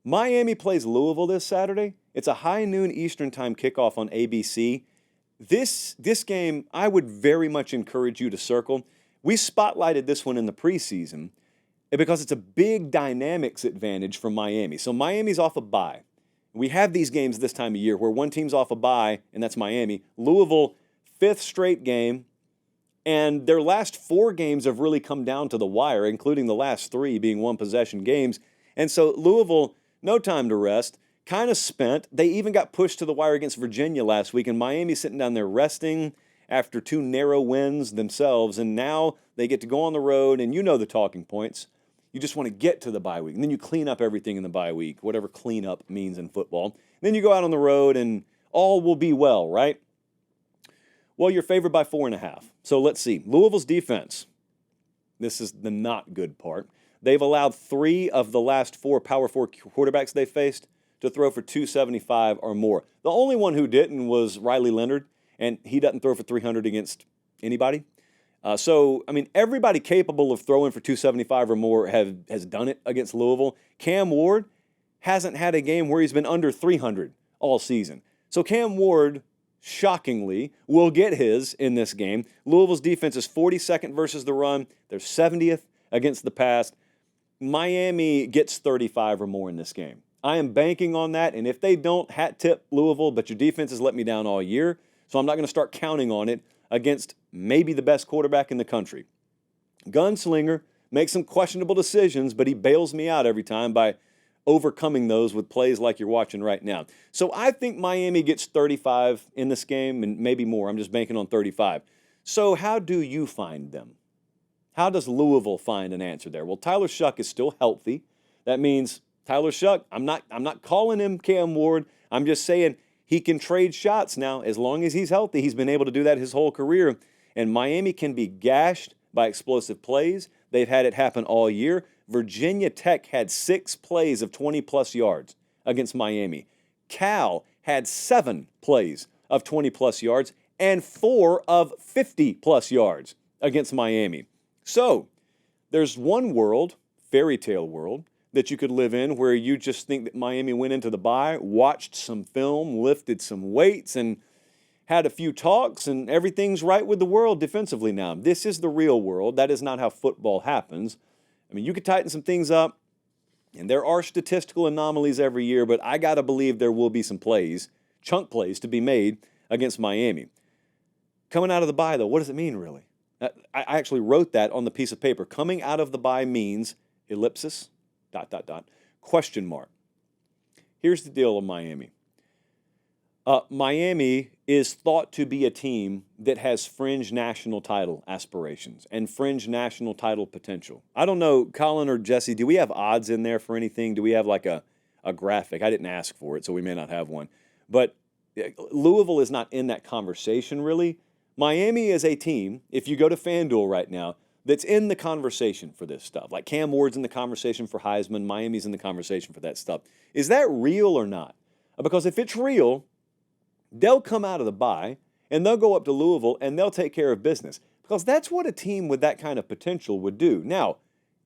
Miami plays Louisville this Saturday. It's a high noon Eastern time kickoff on ABC. This game, I would very much encourage you to circle. We spotlighted this one in the preseason because it's a big dynamics advantage for Miami. So Miami's off a bye. We have these games this time of year where one team's off a bye, and that's Miami. Louisville, fifth straight game, and their last four games have really come down to the wire, including the last three being one-possession games. And so Louisville, no time to rest, kind of spent. They even got pushed to the wire against Virginia last week, and Miami's sitting down there resting after two narrow wins themselves, and now they get to go on the road, and you know the talking points. You just want to get to the bye week, and then you clean up everything in the bye week, whatever cleanup means in football. Then you go out on the road, and all will be well, right? Well, you're favored by 4.5. So let's see. Louisville's defense. This is the not good part. They've allowed 3 of the last 4 Power 4 quarterbacks they faced to throw for 275 or more. The only one who didn't was Riley Leonard, and he doesn't throw for 300 against anybody. Everybody capable of throwing for 275 or more has done it against Louisville. Cam Ward hasn't had a game where he's been under 300 all season. So Cam Ward, shockingly, will get his in this game. Louisville's defense is 42nd versus the run. They're 70th against the pass. Miami gets 35 or more in this game. I am banking on that, and if they don't, hat tip Louisville, but your defense has let me down all year, so I'm not going to start counting on it against maybe the best quarterback in the country. Gunslinger makes some questionable decisions, but he bails me out every time by overcoming those with plays like you're watching right now. So I think Miami gets 35 in this game and maybe more. I'm just banking on 35. So how do you find them? How does Louisville find an answer there? Well, Tyler Shuck is still healthy. That means Tyler Shuck, I'm not calling him Cam Ward. I'm just saying he can trade shots now as long as he's healthy. He's been able to do that his whole career. And Miami can be gashed by explosive plays. They've had it happen all year. Virginia Tech had 6 plays of 20-plus yards against Miami. Cal had 7 plays of 20-plus yards and 4 of 50-plus yards against Miami. So there's one world, fairy tale world, that you could live in where you just think that Miami went into the bye, watched some film, lifted some weights, and had a few talks, and everything's right with the world defensively now. This is the real world. That is not how football happens. I mean, you could tighten some things up, and there are statistical anomalies every year, but I got to believe there will be some plays, chunk plays, to be made against Miami. Coming out of the bye, though, what does it mean, really? I actually wrote that on the piece of paper. Coming out of the bye means ellipsis, ... question mark. Here's the deal on Miami. Miami is thought to be a team that has fringe national title aspirations and fringe national title potential. I don't know, Colin or Jesse, do we have odds in there for anything? Do we have like a graphic? I didn't ask for it, so we may not have one. But Louisville is not in that conversation, really. Miami is a team, if you go to FanDuel right now, that's in the conversation for this stuff. Like Cam Ward's in the conversation for Heisman. Miami's in the conversation for that stuff. Is that real or not? Because if it's real, they'll come out of the bye, and they'll go up to Louisville, and they'll take care of business. Because that's what a team with that kind of potential would do. Now,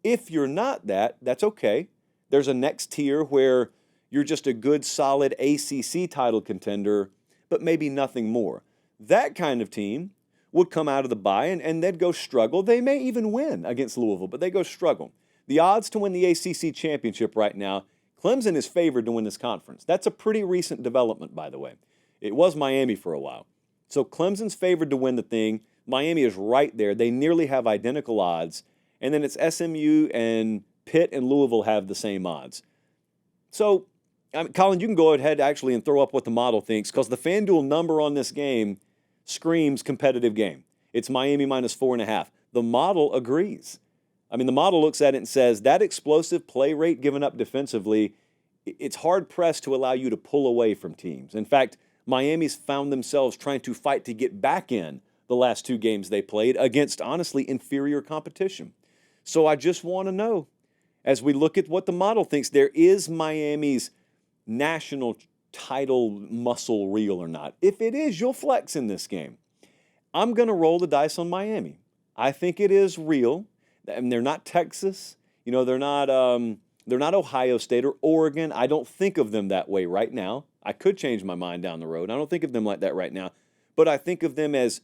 if you're not that, that's okay. There's a next tier where you're just a good, solid ACC title contender, but maybe nothing more. That kind of team would come out of the bye, and they'd go struggle. They may even win against Louisville, but they go struggle. The odds to win the ACC championship right now, Clemson is favored to win this conference. That's a pretty recent development, by the way. It was Miami for a while. So Clemson's favored to win the thing. Miami is right there. They nearly have identical odds. And then it's SMU and Pitt and Louisville have the same odds. So, Colin, you can go ahead actually and throw up what the model thinks, because the FanDuel number on this game screams competitive game. It's Miami minus 4.5. The model agrees. I mean, the model looks at it and says that explosive play rate given up defensively, it's hard-pressed to allow you to pull away from teams. In fact, Miami's found themselves trying to fight to get back in the last 2 games they played against, honestly, inferior competition. So I just want to know, as we look at what the model thinks, there is Miami's national title muscle real or not. If it is, you'll flex in this game. I'm going to roll the dice on Miami. I think it is real. And they're not Texas. You know, they're not They're not Ohio State or Oregon. I don't think of them that way right now. I could change my mind down the road. I don't think of them like that right now. But I think of them as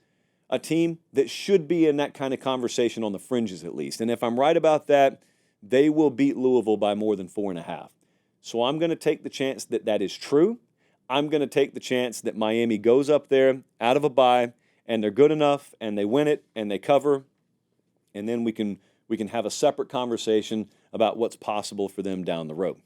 a team that should be in that kind of conversation on the fringes at least. And if I'm right about that, they will beat Louisville by more than 4.5. So I'm going to take the chance that that is true. I'm going to take the chance that Miami goes up there out of a bye and they're good enough and they win it and they cover, and then we can have a separate conversation about what's possible for them down the road.